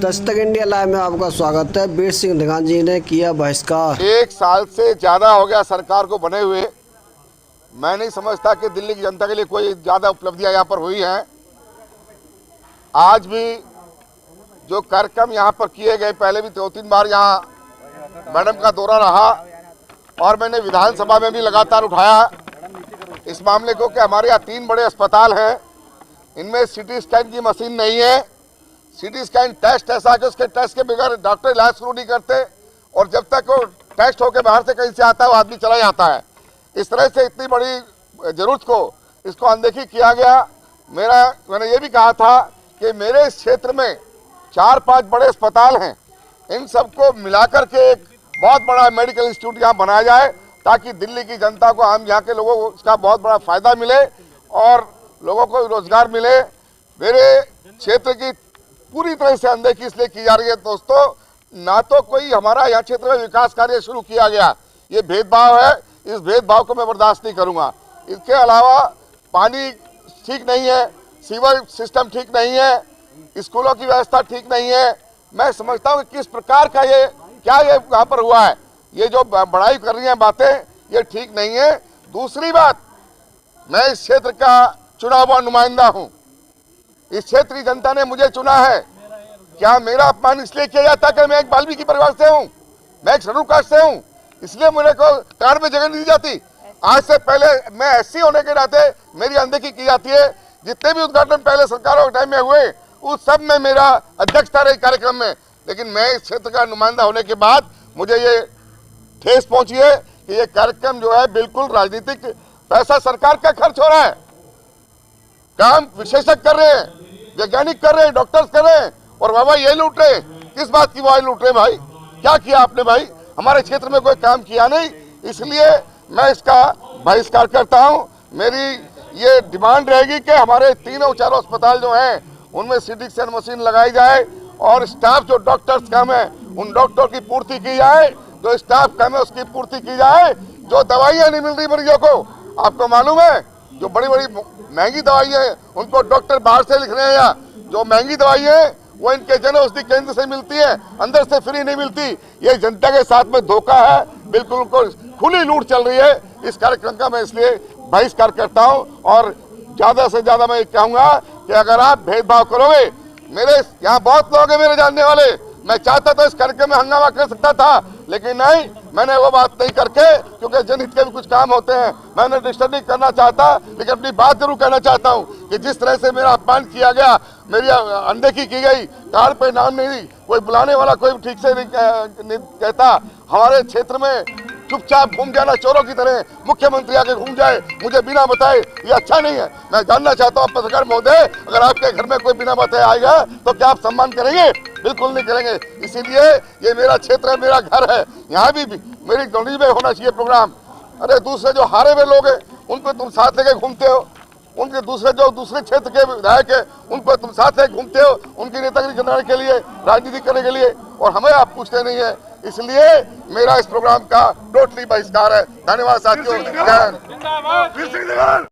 Dastak India live में आपका स्वागत है। बीर सिंह ढिगान जी ने किया बहिष्कार। 1 साल से ज़्यादा हो गया सरकार को बने हुए। मैं नहीं समझता कि दिल्ली की जनता के लिए कोई ज़्यादा उपलब्धियां यहाँ पर हुई हैं। आज भी जो कार्यक्रम यहाँ पर किए गए, पहले भी 2-3 बार यहाँ मैडम का दौरा रहा और मैंने विधानसभा में भी लगातार उठाया इस मामले को कि हमारे यहाँ 3 बड़े अस्पताल हैं, इनमें सीटी स्कैन की मशीन नहीं है। सीटी स्कैन टेस्ट ऐसा कि उसके टेस्ट के बगैर डॉक्टर इलाज शुरू नहीं करते और जब तक वो टेस्ट होकर बाहर से कहीं से आता है वो आदमी चला जाता है। इस तरह से इतनी बड़ी जरूरत को इसको अनदेखी किया गया। मैंने ये भी कहा था कि मेरे इस क्षेत्र में 4-5 बड़े अस्पताल हैं, इन सबको मिलाकर के एक बहुत बड़ा मेडिकल इंस्टीट्यूट यहाँ बनाया जाए ताकि दिल्ली की जनता को, हम यहाँ के लोगों को इसका बहुत बड़ा फायदा मिले और लोगों को रोजगार मिले। मेरे क्षेत्र की पूरी तरह से अनदेखी इसलिए की जा रही है दोस्तों, ना तो कोई हमारा यहाँ क्षेत्र में विकास कार्य शुरू किया गया, ये भेदभाव है, इस भेदभाव को मैं बर्दाश्त नहीं करूँगा। इसके अलावा पानी ठीक नहीं है, सीवर सिस्टम ठीक नहीं है, स्कूलों की व्यवस्था ठीक नहीं है। मैं समझता हूँ कि किस प्रकार का ये यहाँ पर हुआ है, ये जो बड़ाई कर रही हैं बातें, ये ठीक नहीं है। दूसरी बात, मैं इस क्षेत्र का चुना हुआ नुमाइंदा हूँ, इस क्षेत्र की जनता ने मुझे चुना है। क्या मेरा अपमान इसलिए किया जाता कि मैं एक वाल्मीकि परिवार से हूँ, मैं एक शेड्यूल कास्ट से हूँ, इसलिए मेरे को कार्ड में जगह नहीं दी जाती? आज से पहले मैं एससी होने के नाते मेरी अनदेखी की जाती है। जितने भी उद्घाटन पहले सरकारों के टाइम में हुए उस सब में मेरा अध्यक्षता रही कार्यक्रम में, लेकिन मैं इस क्षेत्र का नुमाइंदा होने के बाद मुझे ये ठेस पहुंची है कि ये कार्यक्रम जो है बिल्कुल राजनीतिक पैसा सरकार का खर्च हो रहा है। काम विशेषज्ञ कर रहे हैं, वैज्ञानिक कर रहे हैं, डॉक्टर्स कर रहे हैं और बाबा ये लूट रहे। किस बात की वाह लूट रहे भाई? क्या किया आपने भाई? हमारे क्षेत्र में कोई काम किया नहीं, इसलिए मैं इसका बहिष्कार करता हूं। मेरी ये डिमांड रहेगी कि हमारे 3-4 अस्पताल जो हैं उनमें सीटी स्कैन मशीन लगाई जाए और स्टाफ जो डॉक्टर्स कम है उन डॉक्टर की पूर्ति की जाए, जो स्टाफ कम है उसकी पूर्ति की जाए। जो दवाइयाँ नहीं मिल रही मरीजों को, आपको मालूम है जो बड़ी बड़ी महंगी दवाइयाँ हैं उनको डॉक्टर बाहर से लिख रहे हैं, या जो महंगी दवाइयाँ हैं वो इनके जन औषधि केंद्र से मिलती है, अंदर से फ्री नहीं मिलती। ये जनता के साथ में धोखा है, बिल्कुल उनको खुली लूट चल रही है। इस कार्यक्रम का मैं इसलिए बहिष्कार करता हूं और ज़्यादा से ज़्यादा मैं कहूँगा कि अगर आप भेदभाव करोगे, मेरे यहाँ बहुत लोग हैं मेरे जानने वाले, मैं चाहता था इस कार्यक्रम में हंगामा कर सकता था, लेकिन नहीं, मैंने वो बात नहीं करके, क्योंकि जनहित के भी कुछ काम होते हैं, मैंने डिस्टर्ब नहीं करना चाहता, लेकिन अपनी बात जरूर कहना चाहता हूँ कि जिस तरह से मेरा अपमान किया गया, मेरी अनदेखी की गई, कार्ड पे नाम नहीं, कोई बुलाने वाला कोई ठीक से नहीं कहता, हमारे क्षेत्र में चुपचाप घूम जाना चोरों की तरह, मुख्यमंत्री आके घूम जाए मुझे बिना बताए, ये अच्छा नहीं है। मैं जानना चाहता हूँ पत्रकार महोदय, अगर आपके घर में कोई बिना बताए आएगा तो क्या आप सम्मान करेंगे? बिल्कुल नहीं करेंगे। इसीलिए ये मेरा क्षेत्र है, मेरा घर है, यहाँ भी मेरी गली में होना चाहिए प्रोग्राम। अरे दूसरे जो हारे हुए लोग हैं उनको तुम साथ लेके घूमते हो, उनके दूसरे क्षेत्र के विधायक है उनको तुम साथ लेके घूमते हो, उनकी नेतागिरी करने के लिए, राजनीति करने के लिए, और हमें आप पूछते नहीं है। इसलिए मेरा इस प्रोग्राम का टोटली बहिष्कार है। धन्यवाद साथियों।